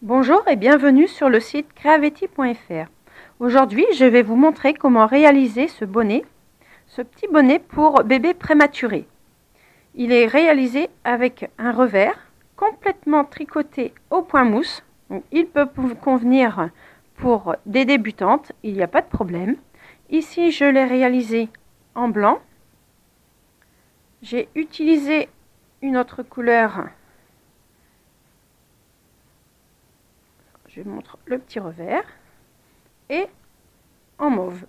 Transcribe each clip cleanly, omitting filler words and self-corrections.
Bonjour et bienvenue sur le site creavetti.fr. Aujourd'hui, je vais vous montrer comment réaliser ce petit bonnet pour bébé prématuré. Il est réalisé avec un revers complètement tricoté au point mousse. Donc, il peut convenir pour des débutantes, il n'y a pas de problème. Ici, je l'ai réalisé en blanc. J'ai utilisé une autre couleur. Je vous montre le petit revers et en mauve.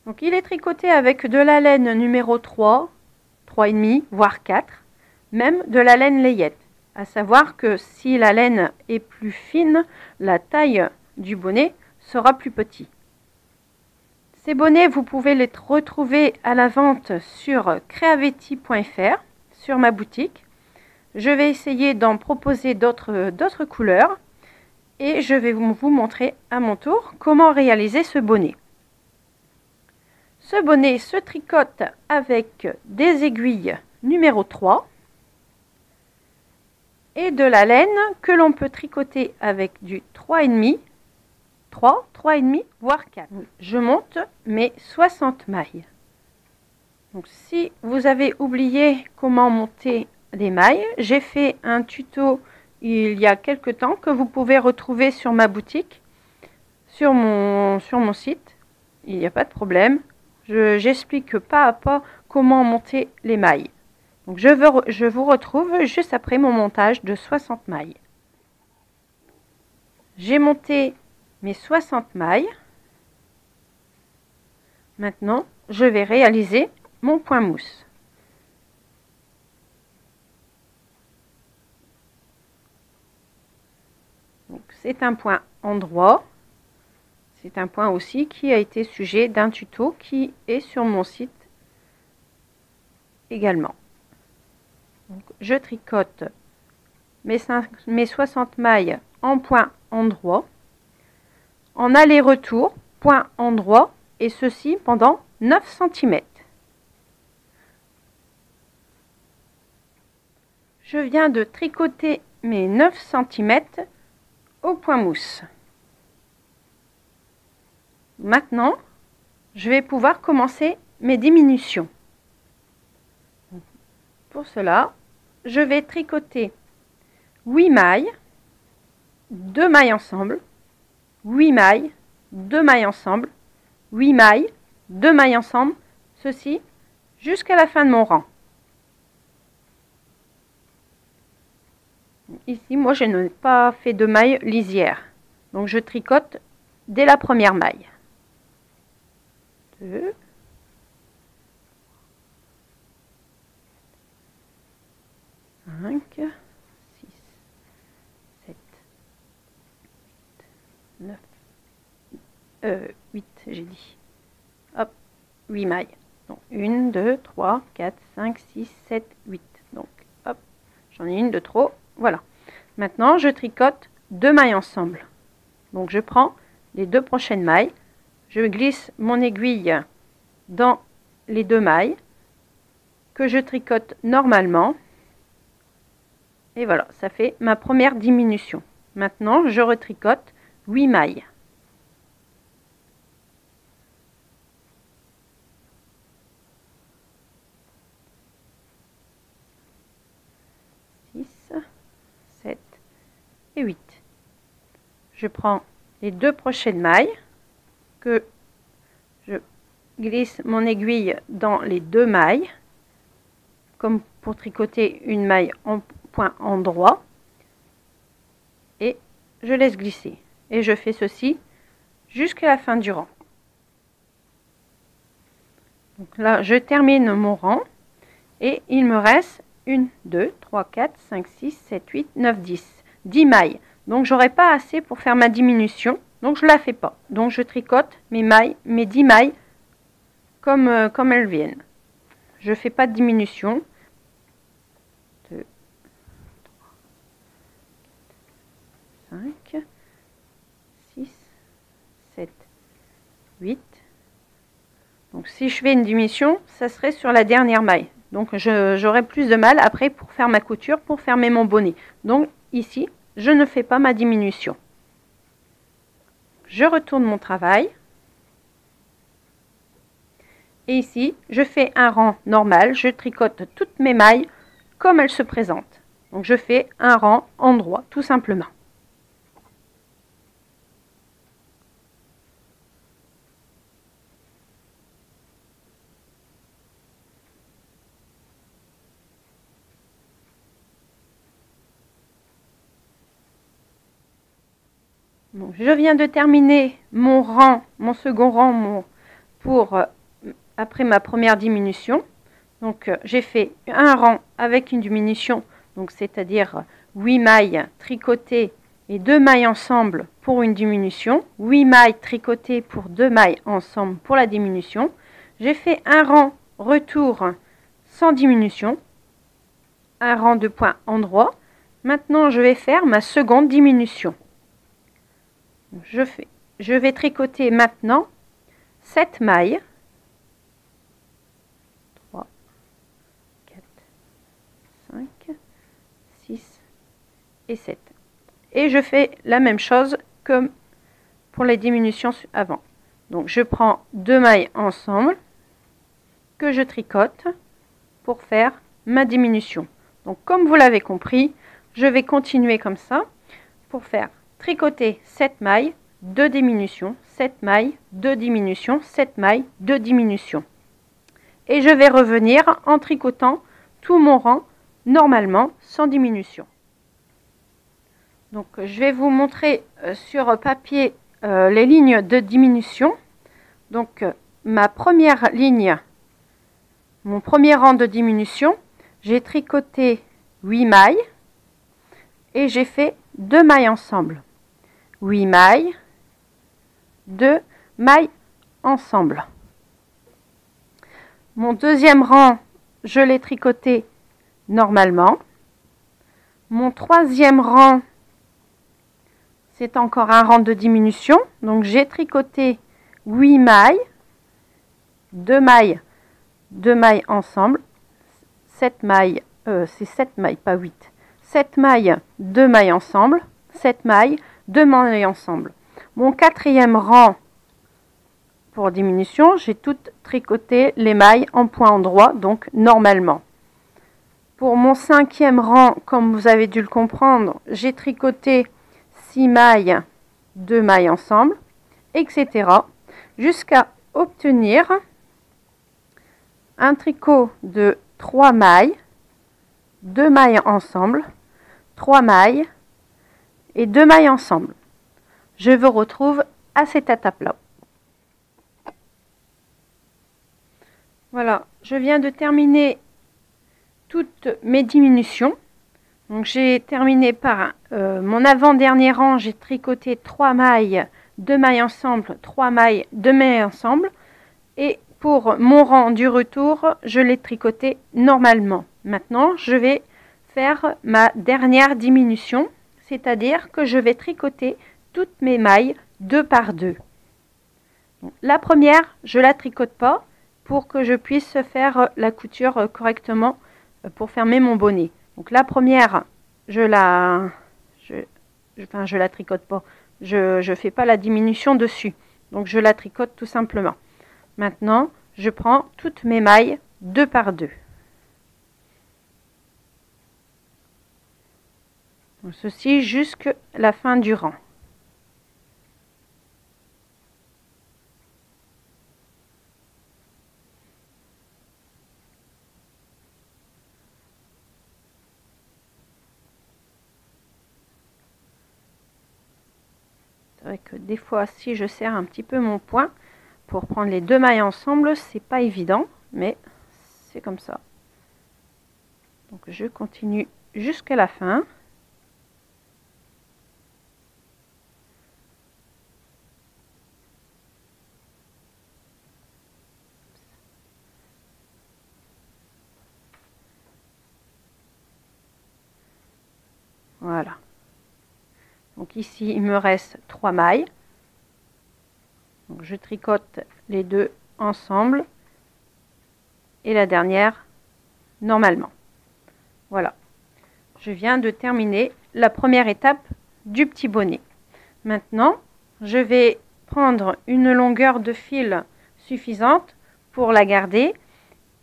Donc il est tricoté avec de la laine numéro 3, 3,5, voire 4, même de la laine layette. À savoir que si la laine est plus fine, la taille du bonnet sera plus petit. Ces bonnets, vous pouvez les retrouver à la vente sur creavetti.fr, sur ma boutique. Je vais essayer d'en proposer d'autres couleurs et je vais vous montrer à mon tour comment réaliser ce bonnet. Ce bonnet se tricote avec des aiguilles numéro 3 et de la laine que l'on peut tricoter avec du 3,5, 3,5 voire 4. Je monte mes 60 mailles. Donc si vous avez oublié comment monter les mailles, j'ai fait un tuto il y a quelque temps que vous pouvez retrouver sur ma boutique, sur mon site. Il n'y a pas de problème. J'explique pas à pas comment monter les mailles. Donc je vous retrouve juste après mon montage de 60 mailles. J'ai monté mes 60 mailles. Maintenant, je vais réaliser mon point mousse. C'est un point endroit. C'est un point aussi qui a été sujet d'un tuto qui est sur mon site également. Donc, je tricote mes 60 mailles en point endroit, en aller-retour, point endroit, et ceci pendant 9 cm. Je viens de tricoter mes 9 cm au point mousse. Maintenant, je vais pouvoir commencer mes diminutions. Pour cela, je vais tricoter 8 mailles, 2 mailles ensemble, 8 mailles, 2 mailles ensemble, 8 mailles, 2 mailles ensemble, ceci jusqu'à la fin de mon rang. Ici, moi, je n'ai pas fait de maille lisière. Donc, je tricote dès la première maille. 2, 5, 6, 7, 9, 8, j'ai dit. Hop, 8 mailles. Donc, 1, 2, 3, 4, 5, 6, 7, 8. Donc, hop, j'en ai une de trop. Voilà. Maintenant, je tricote 2 mailles ensemble. Donc, je prends les 2 prochaines mailles. Je glisse mon aiguille dans les 2 mailles que je tricote normalement. Et voilà, ça fait ma première diminution. Maintenant, je retricote 8 mailles. Et 8. Je prends les 2 prochaines mailles que je glisse mon aiguille dans les 2 mailles comme pour tricoter une maille en point endroit et je laisse glisser et je fais ceci jusqu'à la fin du rang. Donc là je termine mon rang et il me reste 1, 2, 3, 4, 5, 6, 7, 8, 9, 10 mailles. Donc j'aurai pas assez pour faire ma diminution, donc je la fais pas. Donc je tricote mes mailles, mes 10 mailles comme elles viennent. Je fais pas de diminution. 2, 3, 5, 6, 7, 8. Donc si je fais une diminution, ça serait sur la dernière maille. Donc j'aurai plus de mal après pour faire ma couture, pour fermer mon bonnet. Donc ici, je ne fais pas ma diminution. Je retourne mon travail. Et ici, je fais un rang normal. Je tricote toutes mes mailles comme elles se présentent. Donc, je fais un rang endroit, tout simplement. Donc, je viens de terminer mon rang, mon second rang pour après ma première diminution. Donc j'ai fait un rang avec une diminution, donc c'est-à-dire 8 mailles tricotées et 2 mailles ensemble pour une diminution, 8 mailles tricotées pour 2 mailles ensemble pour la diminution. J'ai fait un rang retour sans diminution, un rang de points endroit. Maintenant je vais faire ma seconde diminution. Je vais tricoter maintenant 7 mailles. 3, 4, 5, 6 et 7. Et je fais la même chose comme pour les diminutions avant. Donc je prends 2 mailles ensemble que je tricote pour faire ma diminution. Donc comme vous l'avez compris, je vais continuer comme ça pour faire tricoter 7 mailles, 2 diminutions, 7 mailles, 2 diminutions, 7 mailles, 2 diminutions. Et je vais revenir en tricotant tout mon rang normalement sans diminution. Donc je vais vous montrer sur papier les lignes de diminution. Donc ma première ligne, mon premier rang de diminution, j'ai tricoté 8 mailles et j'ai fait 2 mailles ensemble. 8 mailles, 2 mailles ensemble. Mon deuxième rang, je l'ai tricoté normalement. Mon troisième rang, c'est encore un rang de diminution. Donc j'ai tricoté 8 mailles, 2 mailles, 2 mailles ensemble. 7 mailles, c'est 7 mailles, pas 8. 7 mailles, 2 mailles ensemble. 7 mailles, 2 mailles ensemble. Mon quatrième rang pour diminution, j'ai toutes tricoté les mailles en point endroit, donc normalement. Pour mon cinquième rang, comme vous avez dû le comprendre, j'ai tricoté 6 mailles, 2 mailles ensemble, etc. jusqu'à obtenir un tricot de 3 mailles, 2 mailles ensemble, 3 mailles et 2 mailles ensemble. Je vous retrouve à cette étape-là. Voilà, je viens de terminer toutes mes diminutions. Donc j'ai terminé par mon avant-dernier rang, j'ai tricoté 3 mailles, 2 mailles ensemble, 3 mailles, 2 mailles ensemble. Et pour mon rang du retour, je l'ai tricoté normalement. Maintenant, je vais faire ma dernière diminution, c'est-à-dire que je vais tricoter toutes mes mailles 2 par 2. Donc, la première, je ne la tricote pas pour que je puisse faire la couture correctement pour fermer mon bonnet. Donc la première, je la tricote pas. Je fais pas la diminution dessus. Donc je la tricote tout simplement. Maintenant, je prends toutes mes mailles 2 par 2. Donc, ceci jusqu'à la fin du rang. C'est vrai que des fois, si je serre un petit peu mon poing pour prendre les 2 mailles ensemble, c'est pas évident, mais c'est comme ça. Donc je continue jusqu'à la fin. Voilà. Donc ici, il me reste 3 mailles. Donc je tricote les deux ensemble et la dernière normalement. Voilà. Je viens de terminer la première étape du petit bonnet. Maintenant, je vais prendre une longueur de fil suffisante pour la garder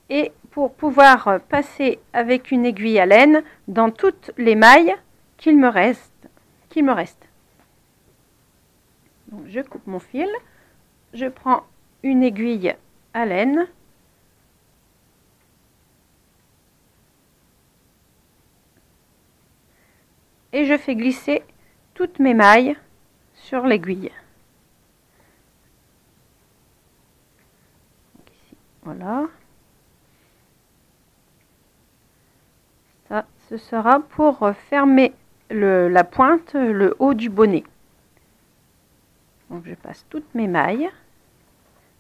et pour pouvoir passer avec une aiguille à laine dans toutes les mailles qu'il me reste. Donc, je coupe mon fil, je prends une aiguille à laine et je fais glisser toutes mes mailles sur l'aiguille. Voilà. Ça, ce sera pour fermer la pointe, le haut du bonnet. Donc je passe toutes mes mailles.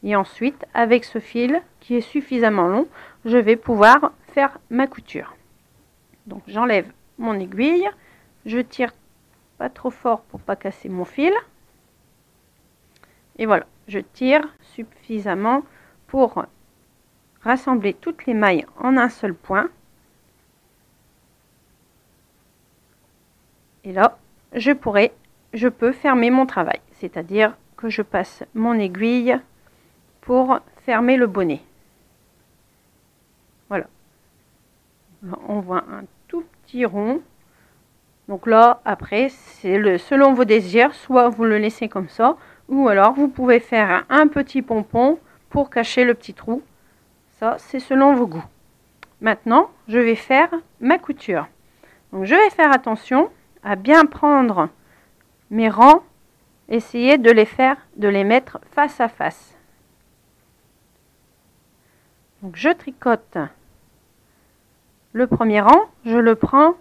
Et ensuite, avec ce fil qui est suffisamment long, je vais pouvoir faire ma couture. Donc j'enlève mon aiguille. Je tire pas trop fort pour pas casser mon fil. Et voilà, je tire suffisamment pour rassembler toutes les mailles en un seul point. Et là, je peux fermer mon travail. C'est-à-dire que je passe mon aiguille pour fermer le bonnet. Voilà. Là, on voit un tout petit rond. Donc là, après, c'est selon vos désirs, soit vous le laissez comme ça, ou alors vous pouvez faire un petit pompon pour cacher le petit trou. Ça, c'est selon vos goûts. Maintenant, je vais faire ma couture. Donc, je vais faire attention à bien prendre mes rangs, essayer de les mettre face à face. Donc, je tricote le premier rang, je le prends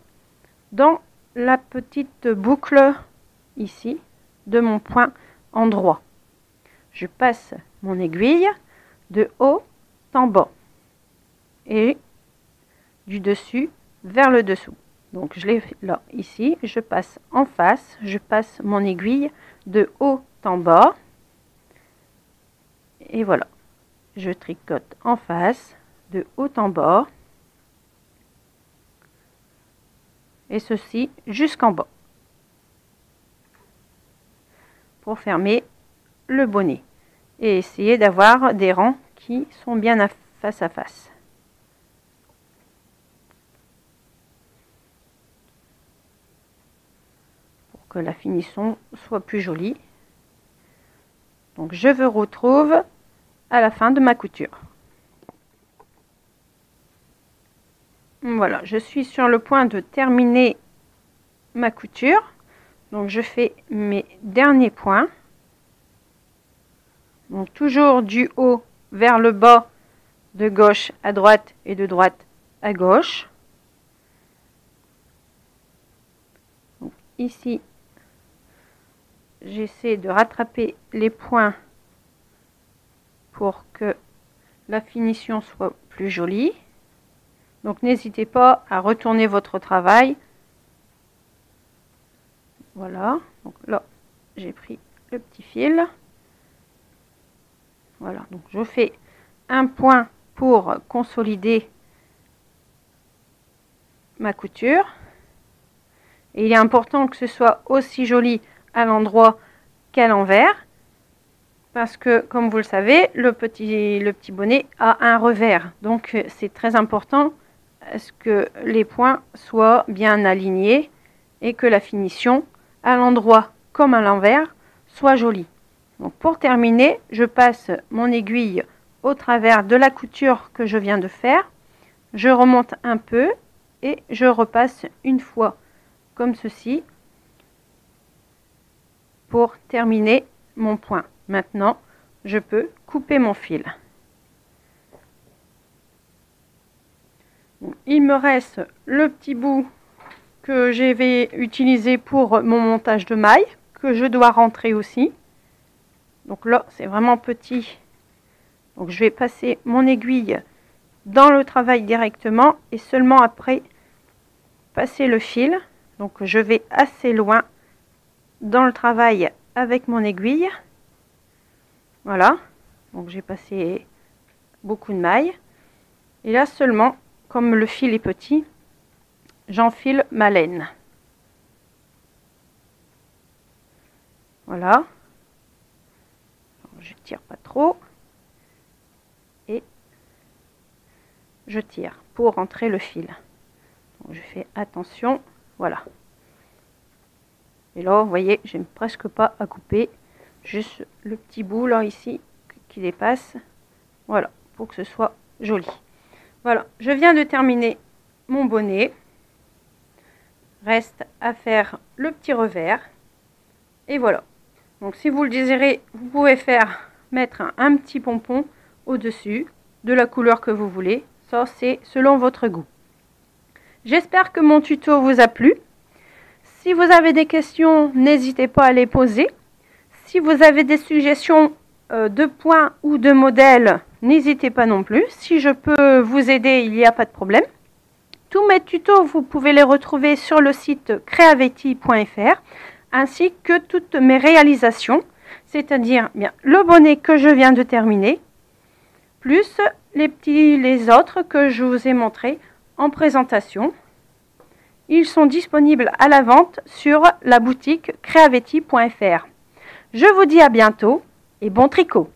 dans la petite boucle ici de mon point endroit. Je passe mon aiguille de haut en bas et du dessus vers le dessous. Donc je l'ai là, ici, je passe en face, je passe mon aiguille de haut en bas et voilà. Je tricote en face, de haut en bas et ceci jusqu'en bas pour fermer le bonnet et essayer d'avoir des rangs qui sont bien face à face. Pour que la finition soit plus jolie. Donc je vous retrouve à la fin de ma couture. Voilà, je suis sur le point de terminer ma couture. Donc je fais mes derniers points. Donc toujours du haut vers le bas, de gauche à droite et de droite à gauche. Donc ici, j'essaie de rattraper les points pour que la finition soit plus jolie. Donc n'hésitez pas à retourner votre travail. Voilà, donc là j'ai pris le petit fil. Voilà, donc je fais un point pour consolider ma couture. Et il est important que ce soit aussi joli à l'endroit qu'à l'envers. Parce que, comme vous le savez, le petit bonnet a un revers. Donc c'est très important à ce que les points soient bien alignés et que la finition, à l'endroit comme à l'envers, soit jolie. Donc pour terminer, je passe mon aiguille au travers de la couture que je viens de faire. Je remonte un peu et je repasse une fois comme ceci pour terminer mon point. Maintenant, je peux couper mon fil. Il me reste le petit bout que je vais utiliser pour mon montage de mailles, que je dois rentrer aussi. Donc là, c'est vraiment petit. Donc je vais passer mon aiguille dans le travail directement et seulement après passer le fil. Donc je vais assez loin dans le travail avec mon aiguille. Voilà. Donc j'ai passé beaucoup de mailles. Et là seulement, comme le fil est petit, j'enfile ma laine. Voilà. Je tire pas trop. Et je tire pour rentrer le fil. Donc, je fais attention. Voilà. Et là, vous voyez, j'aime presque pas à couper. Juste le petit bout là ici qui dépasse. Voilà, pour que ce soit joli. Voilà, je viens de terminer mon bonnet. Reste à faire le petit revers. Et voilà. Donc si vous le désirez, vous pouvez mettre un petit pompon au-dessus de la couleur que vous voulez. Ça, c'est selon votre goût. J'espère que mon tuto vous a plu. Si vous avez des questions, n'hésitez pas à les poser. Si vous avez des suggestions de points ou de modèles, n'hésitez pas non plus. Si je peux vous aider, il n'y a pas de problème. Tous mes tutos, vous pouvez les retrouver sur le site creavetti.fr ainsi que toutes mes réalisations, c'est-à-dire bien le bonnet que je viens de terminer, plus les autres que je vous ai montrés en présentation. Ils sont disponibles à la vente sur la boutique creavetti.fr. Je vous dis à bientôt et bon tricot!